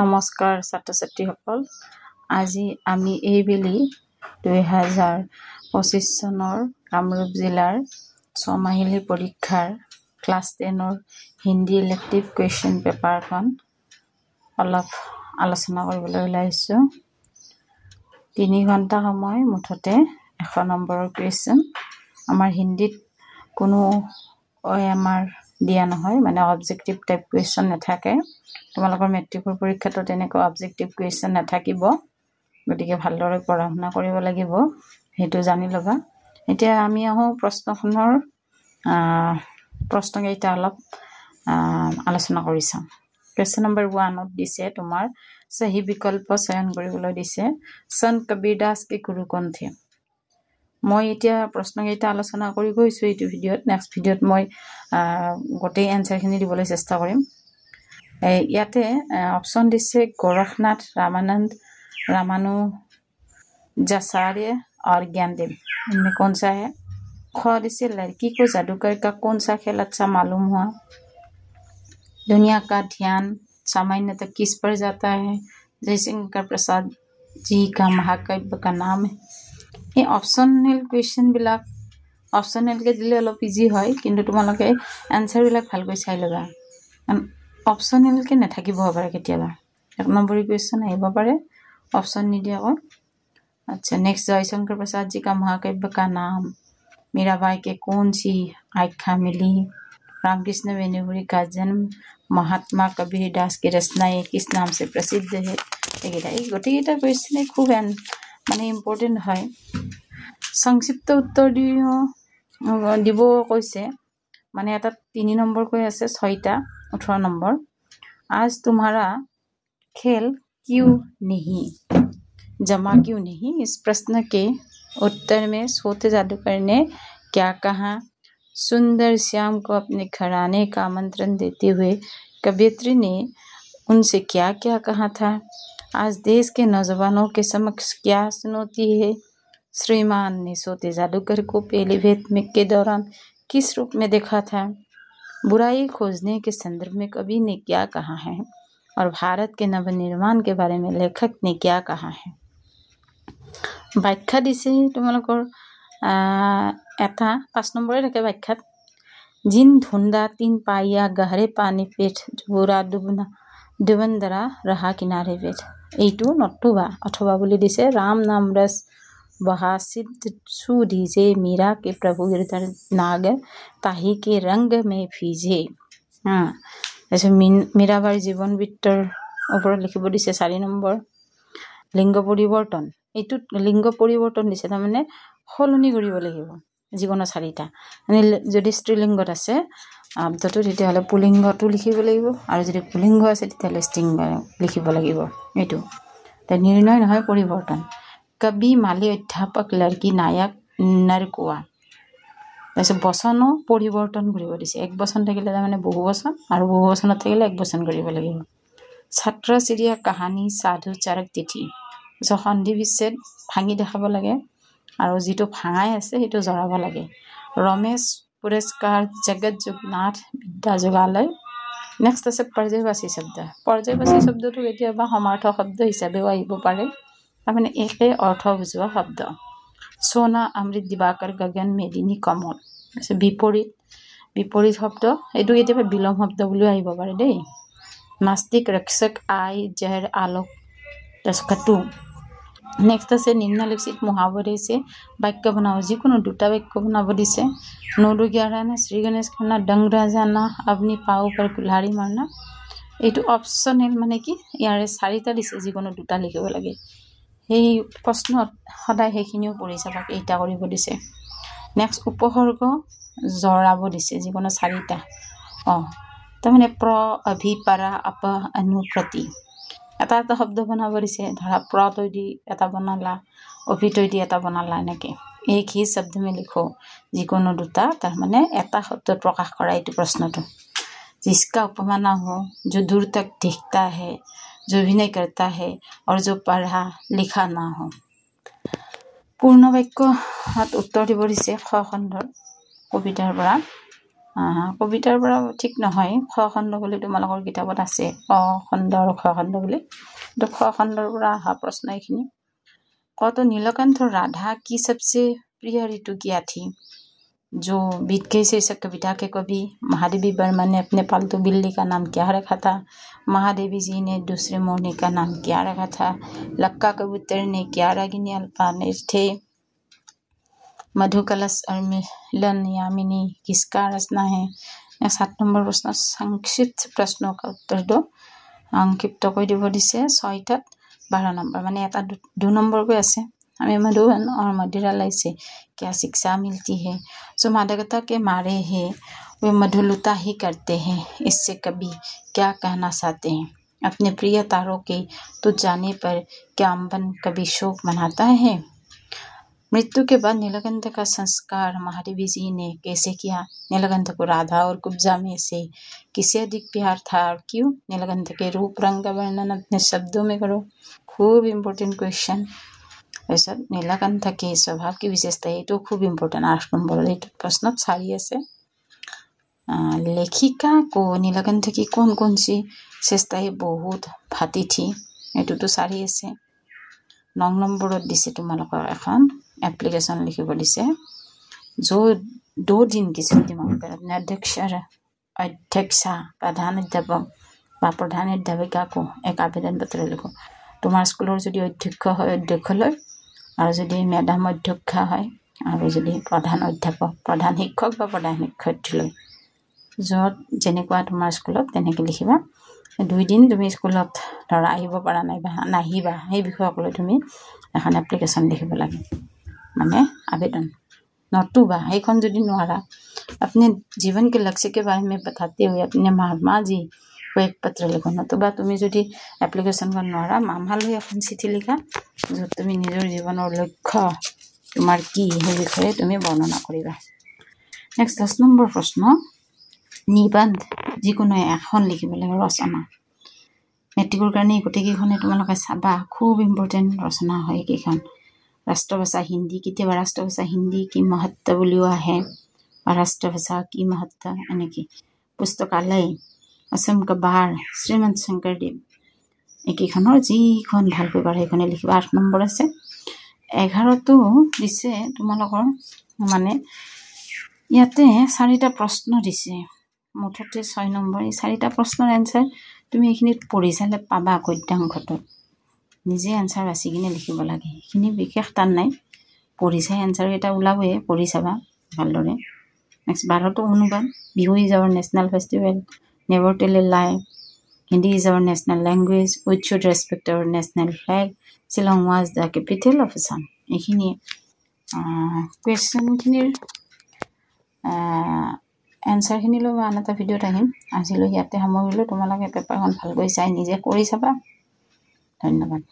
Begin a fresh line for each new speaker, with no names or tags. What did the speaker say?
নমস্কাৰ ছাত্ৰ ছাত্ৰীসকল আজি আমি এইবেলি 2025 চনৰ কামৰূপ জিলাৰ ছমাহিলী পৰীক্ষাৰ ক্লাছ 10ৰ হিন্দী ইলেক্টিভ কুৱেশ্যন পেপাৰখন অলপ আলোচনা কৰিবলৈ ওলাইছো 3 ঘণ্টা সময় মুঠতে 100 নম্বৰৰ কুৱেশ্যন আমাৰ হিন্দীত কোনো আমাৰ দিয়া নহয় মানে অবজেক্টিভ টাইপ কুৱেশ্যন নাথাকে তোমালোকৰ মেট্ৰিকৰ পৰীক্ষাটো তেনেকৈ অবজেক্টিভ কুৱেশ্যন নাথাকিব গতিকে ভালদৰে পঢ়া শুনা কৰিব লাগিব হেতু জানি লবা এতিয়া আমি আহো প্ৰশ্নখনৰ প্ৰশ্নকেইটা অলপ আলোচনা কৰিছাম question number 1 ত দিছে তোমাৰ সহি বিকল্প চয়ন কৰিবলৈ দিছে সন্ত কবীৰদাস के गुरु कौन थे মই এতিয়া প্ৰশ্নকেইটা আলোচনা কৰি গৈছো এই ভিডিঅত নেক্সট ভিডিঅত মই গোটেই এনসাৰখিনি দিবলৈ চেষ্টা কৰিম ইয়াতে অপশন দিছে गोरखनाथ रामानंद रामानुजाचार्य और ज्ञानदेव इनमें कौन सा है ख दिसे लड़की को जादूगर का कौन सा खेल अच्छा मालूम हुआ दुनिया का ध्यान सामान्यतः किस पर जाता है जयशंकर प्रसाद जी का महाकाव्य का नाम है ये ऑप्शनल क्वेश्चन बिलाक ऑप्शनल के दिले অলপ ইজি হয় কিন্তু তোমালোকে आंसर বিলাক ভালকৈ চাই লবা ऑप्शनल के নাথাকিব পাৰে কেতিয়াবা এক নম্বৰ क्वेश्चन আহিব পাৰে ऑप्शन নিদিয়া হয় अच्छा नेक्स्ट जयशंकर प्रसाद जी का महाकाव्य का नाम मीराबाई के कौन सी आख्या मिली रामकृष्ण वेणुगुरी का जन्म महात्मा कबीर दास की रचनाएं किस नाम से प्रसिद्ध है এই গোটেইটা क्वेश्चन খুব মানে ইম্পর্টেন্ট হয় সংক্ষিপ্ত উত্তৰ দিব কৈছে মানে এটা 3 নম্বৰ কৈ আছে 6টা 18 নম্বৰ आज तुम्हारा खेल क्यों नहीं जमा क्यों नहीं इस प्रश्न के उत्तर में सोते जादूगर ने क्या कहा सुंदर श्याम को अपने घराने का आमंत्रण देते हुए कवयित्री ने उनसे क्या-क्या कहा था आज देश के नौजवानों के समक्ष क्या चुनौती है श्रीमान ने सोते जादूगर को पहली भेंट में के दौरान किस रूप में देखा था बुराई खोजने के संदर्भ में कवि ने क्या कहा है और भारत के नवनिर्माण के बारे में लेखक ने क्या कहा है व्याख्या दिसे তোমালোকৰ এটা 5 নম্বৰে থাকে व्याख्यात जिन धुंदा 3 पाइया गहरे पानी पेट बुरा डुबंदरा रहा किनारे पेट এইটো নটুবা অথবা বুলি দিছে राम नाम रस बहासिद सुधीजे मीरा के प्रभु हृदय नागर ताही के रंग में भीजे ऐसे मीराबाई जीवन বৃত্তৰ ওপৰত লিখিব দিছে 4 নম্বৰ লিঙ্গ পৰিৱৰ্তন এইটো লিঙ্গ পৰিৱৰ্তন দিছে তাৰ মানে হলনি কৰিব লাগিব যিকোনো 4টা মানে যদি স্ত্ৰীলিঙ্গত আছে শব্দটো তেতিয়া হলে পুলিঙ্গটো লিখিব লাগিব আৰু যদি পুলিঙ্গ আছে তেতিয়া স্ত্ৰীলিঙ্গ লিখিব লাগিব এইটো তে নিৰ্ণয় নহয় পৰিৱৰ্তন कवि माली अध्यापक लड़की नायक नरकुआ ऐसे बचनो परिवर्तन কৰিব দিছে এক বচন থাকিলে মানে বহু বচন আৰু বহু বচনত থাকিলে এক বচন কৰিব লাগিব ছাত্ৰ চিৰিয়া কাহিনী সাধু চাৰক তিথি সন্ধি বিচ্ছেদ ভাঙি দেখাব লাগে আৰু যেটো ভাঙাই আছে হেটো জৰাব লাগে ৰমেশ পুৰস্কাৰ জগত জগন্নাথ বিদ্যা যোগালয় নেক্সট আছে পৰ্যায়বাচী শব্দটো কেতিয়াবা সমাৰ্থক শব্দ হিচাপে আহিব পাৰে মানে একে অৰ্থ বুজোৱা শব্দ সোনা অমৃত দিবাকৰ গগন মেদিনী কমল আছে বিপৰীত শব্দ এটো কেতিয়াবা বিলম শব্দ বুলি আহিব পাৰে দেই নাস্তিক ৰক্ষক আই জহৰ আলোক তস্কটু নেক্সট আছে নিম্নলিখিত মুহাৱৰে से বাক্য বনাও যিকোনো দুটা বাক্য বনাব দিছে নৰু গ্যাৰানা শ্ৰী গণেশ খানা ডং ৰাজানা আপনি পাও पर কুলহাৰি মাৰনা এইটো অপচনেল মানে কি ইয়াৰে 4টা দিছে যিকোনো দুটা লিখিব লাগে এই প্ৰশ্ন সদায় হেখিনিও পঢ়ি চাবা এইটা কৰিব দিছে নেক্সট উপসৰ্গ জৰাব দিছে যিকোনো 4টা তাৰ মানে প্ৰ অভিপৰা অপ অনুপ্ৰতি এটা শব্দ বনাব দিছে ধৰা প্ৰ তৈ দি এটা বনালা অভি তৈ দি এটা বনালা এনেকে एक ही शब्द में लिखो যিকোনো দুটা তাৰ মানে এটা শব্দ প্ৰকাশ কৰা এইটো প্ৰশ্নটো जिसका उपमा ना हो जो दूर तक दिखता है जो अभिनय करता है और जो पढ़ा लिखा ना हो पूर्ण वाक्य उत्तर দিব দিছে খ খণ্ডৰ কবিতাৰ পৰা কবিতাৰ পৰা ঠিক নহয়, খ খণ্ড বুলি তোমালোকৰ কিতাপত আছে, ক খণ্ড আৰু খ খণ্ড বুলি। তো খ খণ্ডৰ পৰা অহা প্ৰশ্ন এইখিনি। ক तो नीलकंठ राधा की सबसे प्रिय ऋतु क्या थी? जो बीत गई शीर्षक कविता के कवि महादेवी वर्मा ने अपने पालतू बिल्ली का नाम क्या रखा था? महादेवी जी ने दूसरे मोरनी का नाम क्या रखा था? लक्का कबूतर ने क्या रागिनी अल्पाने थे? मधु कलश और मिलन यामिनी किसका रचना है? 7 নম্বৰ প্ৰশ্ন, সংক্ষিপ্ত প্ৰশ্নৰ উত্তৰ দो। সংক্ষিপ্তকৈ দিব দিছে 6টাত 12 নম্বৰ, মানে এটা 2 নম্বৰকৈ আছে। हमें मधुबन और मदिरा लाई से क्या शिक्षा मिलती है? जो मादकता के मारे हैं वे मधुलता ही करते हैं, इससे कभी क्या कहना चाहते हैं? अपने प्रिय तारों के तुझ जाने पर क्या अम्बन कभी शोक मनाता है? मृत्यु के बाद नीलकंठ का संस्कार महादेवी जी ने कैसे किया? नीलकंठ को राधा और कुब्जा में से किसे अधिक प्यार था और क्यों? नीलकंठ के रूप रंग का वर्णन अपने शब्दों में करो। खूब इम्पोर्टेंट क्वेश्चन। তাৰপিছত নীলকণ্ঠ के स्वभाव की विशेषता, এইটো খুব ইম্পৰ্টেণ্ট। 8 নম্বৰ এইটো প্ৰশ্নত 4 আছে। लेखिका को नीलकंठ की कौन कौन सी विशेषताएं बहुत भाती थी, এইটোতো 4 আছে। 9 নম্বৰত দিছে তোমালোকৰ এখন এপ্লিকেশ্যন লিখিব দিছে। जो 2 दिन की छुट्टी मांगकर अपने अध्यक्षा प्रधान अध्यापक বা প্ৰধান অধ্যাপিকাকো এক আবেদন পত্ৰ লিখো। তোমাৰ স্কুলৰ যদি অধ্যক্ষ হয় অধ্যক্ষলৈ, আৰু যদি মেডাম অধ্যক্ষা হয়, আৰু যদি প্ৰধান অধ্যাপক প্ৰধান শিক্ষক বা প্ৰধান শিক্ষয়িত্ৰীলৈ, য'ত যেনেকুৱা তোমাৰ স্কুলত তেনেকৈ লিখিবা। 2 দিন তুমি স্কুলত ধৰা আহিব পৰা নাই বা নাহিবা, সেই বিষয়ক লৈ তুমি এখন এপ্লিকেশ্যন লিখিব লাগে, মানে আবেদন। नतुबा সেইখন যদি নোৱাৰা, अपने जीवन के लक्ष्य के बारे में बताते हुए अपने मामा जी को एक पत्र लिखो। नतुबा তুমি যদি এপ্লিকেশ্যনখন নোৱাৰা, মামালৈ এখন চিঠি লিখা, য'ত তুমি নিজৰ জীৱনৰ লক্ষ্য তোমাৰ কি সেই বিষয়ে তুমি বৰ্ণনা কৰিবা। নেক্সট 10 নম্বৰ প্ৰশ্ন, নিবন্ধ যিকোনো এখন লিখিব লাগে, ৰচনা। মেট্ৰিকৰ কাৰণে গোটেইকেইখনে তোমালোকে চাবা, খুব ইম্পৰ্টেণ্ট ৰচনা হয় এইকেইখন। राष्ट्रभाषा हिंदी, केতিয়াবা राष्ट्रभाषा हिंदी की महत्व बुलिও আহে, राष्ट्रभाषा की महत्व এনেকৈ। पुस्तकालय, असम का बार, श्रीमंत शंकरदेव, এইকেইখনৰ যিখন ভালকৈ পাৰা সেইখনে লিখিবা। 8 নম্বৰ আছে। 11টো দিছে তোমালোকৰ, মানে ইয়াতে 4টা প্ৰশ্ন দিছে, মুঠতে 6 নম্বৰ। এই 4টা প্ৰশ্নৰ এনচাৰ তুমি এইখিনিত পঢ়ি চালে পাবা গদ্যাংশটো। নিজে এনচাৰ বাচি কিনে লিখিব লাগে, এইখিনি বিশেষ টান নাই। পঢ়ি চাই এনচাৰ এটা ওলাবই, পঢ়ি চাবা ভালদৰে। নেক্সট 12টো অনুবাদ। Bihu is our national festival, never tell a lie, Hindi is our national language, with should respect our national flag, Shillong was the capital of Assam. এইখিনি কুৱেশ্যনখিনিৰ এনচাৰখিনি লৈ আন এটা ভিডিঅ'ত আহিম। আজিলৈ ইয়াতে সামৰিলোঁ। তোমালোকে পেপাৰখন ভালকৈ চাই নিজে কৰি চাবা। ধন্যবাদ।